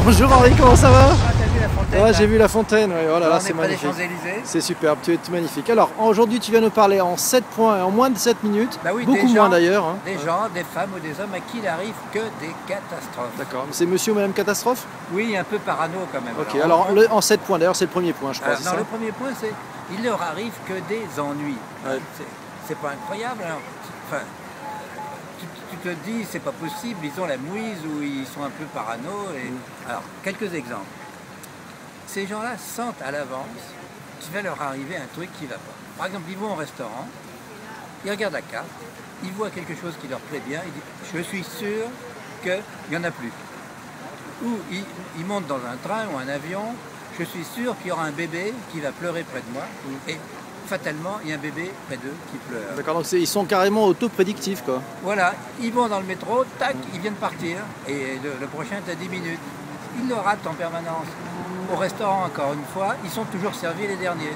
Bonjour Henri, comment ça va? Ah, t'as vu la fontaine? Ouais, j'ai vu la fontaine, ouais, oh là là, On c'est est près des magnifique. Champs-Élysées. C'est superbe, tu es magnifique. Alors, aujourd'hui, tu viens nous parler en 7 points, en moins de 7 minutes, Bah oui, beaucoup des moins gens, d'ailleurs. Hein. Des gens, des femmes ou des hommes à qui il arrive que des catastrophes. D'accord, c'est monsieur ou madame catastrophe? Oui, un peu parano quand même. Ok, alors en 7 points, d'ailleurs c'est le premier point, je crois. Non, le premier point, c'est il leur arrive que des ennuis. Ouais. C'est pas incroyable. Alors, enfin, tu te dis, c'est pas possible, ils ont la mouise ou ils sont un peu parano. Alors, quelques exemples. Ces gens-là sentent à l'avance qu'il va leur arriver un truc qui va pas. Par exemple, ils vont au restaurant, ils regardent la carte, ils voient quelque chose qui leur plaît bien, ils disent, je suis sûr qu'il n'y en a plus. Ou ils montent dans un train ou un avion, je suis sûr qu'il y aura un bébé qui va pleurer près de moi. Et fatalement, il y a un bébé près d'eux qui pleure. D'accord, donc ils sont carrément auto-prédictifs, quoi. Voilà, ils vont dans le métro, tac, ils viennent partir, et le prochain est à 10 minutes. Ils le ratent en permanence. Au restaurant, encore une fois, ils sont toujours servis les derniers.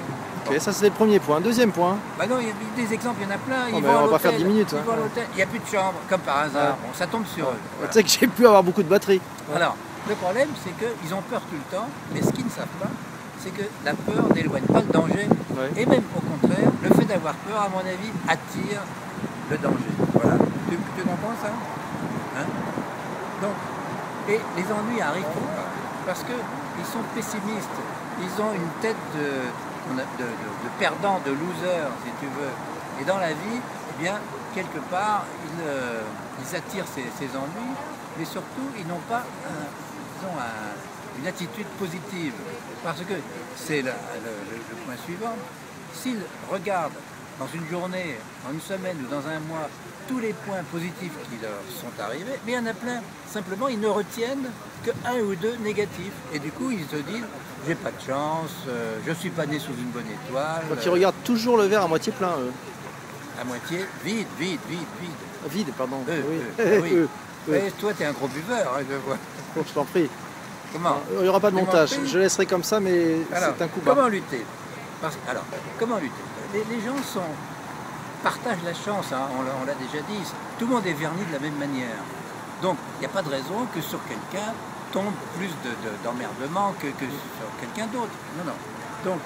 Ok, ça c'est le premier point. Deuxième point. Bah non, il y a des exemples, il y en a plein. Ils mais vont à on va pas l'hôtel, faire 10 minutes. ils vont à l'hôtel, il n'y a plus de chambre, comme par hasard. Bon, ça tombe sur eux. Voilà. Tu sais que j'ai pu avoir beaucoup de batterie. Alors, le problème, c'est qu'ils ont peur tout le temps, mais ce qu'ils ne savent pas, c'est que la peur n'éloigne pas le danger. Ouais. Et même au contraire, le fait d'avoir peur, à mon avis, attire le danger. Voilà. Tu comprends ça? Hein? Donc, et les ennuis arrivent pourquoi? Parce qu'ils sont pessimistes. Ils ont une tête de perdant, de loser, si tu veux. Et dans la vie, eh bien, quelque part, ils attirent ces ennuis, mais surtout, ils n'ont pas une attitude positive. Parce que c'est le point suivant. S'ils regardent dans une journée, dans une semaine ou dans un mois, tous les points positifs qui leur sont arrivés, mais il y en a plein. Simplement, ils ne retiennent que un ou deux négatifs. Et du coup, ils se disent, j'ai pas de chance, je suis pas né sous une bonne étoile. Donc ils regardent toujours le verre à moitié plein, eux. À moitié vide. Vide, pardon. Oui. Ouais, toi, tu es un gros buveur, hein, je vois. Bon, je t'en prie. Comment? Il n'y aura pas de montage. Comment Je laisserai comme ça, mais c'est un coup bas. Comment lutter? Comment lutter? Les gens partagent la chance, hein, on l'a déjà dit. Tout le monde est verni de la même manière. Donc, il n'y a pas de raison que sur quelqu'un tombe plus d'emmerdement que sur quelqu'un d'autre. Non. Donc,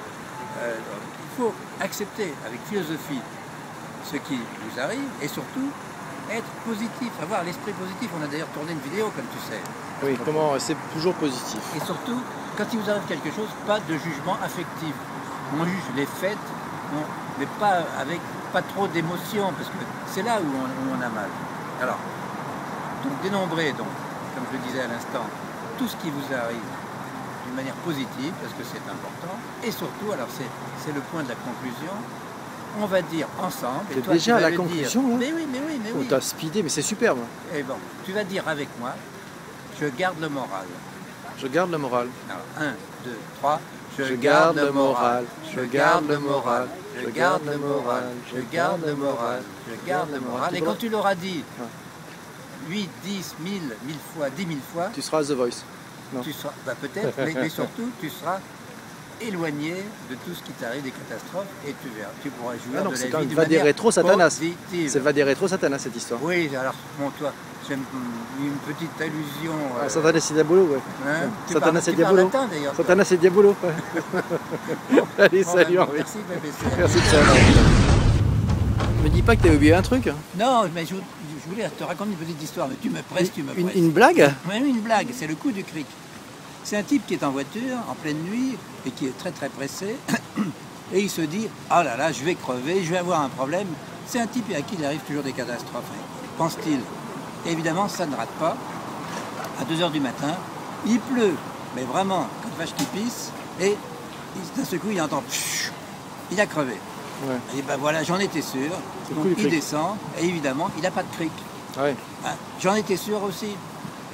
il faut accepter avec philosophie ce qui vous arrive et surtout être positif, avoir l'esprit positif. On a d'ailleurs tourné une vidéo, comme tu sais. Oui, comment c'est toujours positif. Et surtout, quand il vous arrive quelque chose, pas de jugement affectif. On juge les faits, mais pas trop d'émotion, parce que c'est là où on a mal. Alors, donc dénombrez, comme je le disais à l'instant, tout ce qui vous arrive d'une manière positive, parce que c'est important, et surtout, alors c'est le point de la conclusion, on va dire ensemble. C'est déjà à la conclusion, hein? Mais oui. Oh, t'as speedé, mais c'est superbe. Et bon, tu vas dire avec moi, je garde le moral. Je garde le moral. Alors, 1, 2, 3. Je garde le moral. Je garde le moral. Je garde le moral. Je garde le moral. Je garde le moral. Et quand tu l'auras dit 8, 10, 1000 fois, 10 000 fois, tu seras The Voice. Non. Tu seras, peut-être, mais surtout, tu seras éloigné de tout ce qui t'arrive, des catastrophes, et tu pourras jouer de la c'est vie quand même d'une va des manière rétro Satanas. positive. C'est va des rétro Satanas cette histoire. Oui, alors, bon, toi, j'aime une petite allusion. Satanas et Diabolo, ouais. Hein, Satanas et Diabolo. Satanas et Diabolo. Allez, salut Henri. Merci, BBC. Merci de ça. Me dis pas que t'as oublié un truc. Non, mais je voulais te raconter une petite histoire, mais tu me presses. Une blague? Oui, une blague, c'est le coup du cric. C'est un type qui est en voiture, en pleine nuit, et qui est très très pressé, et il se dit, oh là là, je vais crever, je vais avoir un problème. C'est un type à qui il arrive toujours des catastrophes, pense-t-il. Et évidemment, ça ne rate pas. À 2 h du matin, il pleut, mais vraiment, comme vache qui pisse, et d'un seul coup, il entend, il a crevé. Ouais. Et ben voilà, j'en étais sûr. Donc il descend, et évidemment, il n'a pas de cric. Ouais. Hein, j'en étais sûr aussi.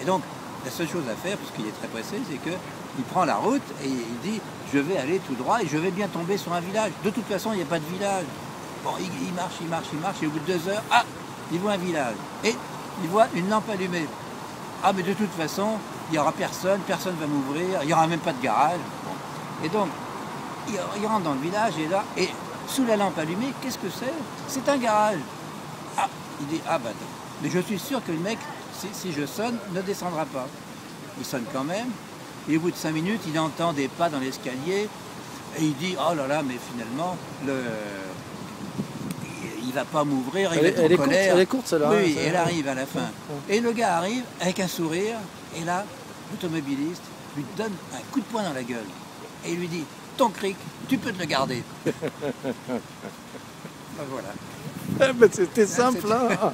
Et donc, la seule chose à faire, puisqu'il est très pressé, c'est qu'il prend la route et il dit « je vais aller tout droit et je vais bien tomber sur un village ». De toute façon, il n'y a pas de village. Bon, il marche, et au bout de 2 heures, il voit un village. Et il voit une lampe allumée. Ah, mais de toute façon, il n'y aura personne va m'ouvrir, il n'y aura même pas de garage. Bon. Et donc, il rentre dans le village et là, et sous la lampe allumée, qu'est-ce que c'est? C'est un garage. Ah, il dit « ah bah mais je suis sûr que le mec, si je sonne, ne descendra pas. » Il sonne quand même, Et au bout de 5 minutes, il entend des pas dans l'escalier et il dit oh là là, mais finalement, il va pas m'ouvrir, il va être en colère. Elle est courte celle-là. Oui, elle arrive à la fin. Et le gars arrive avec un sourire et là, l'automobiliste lui donne un coup de poing dans la gueule et il lui dit ton cric, tu peux te le garder. Ben voilà. C'était simple, hein.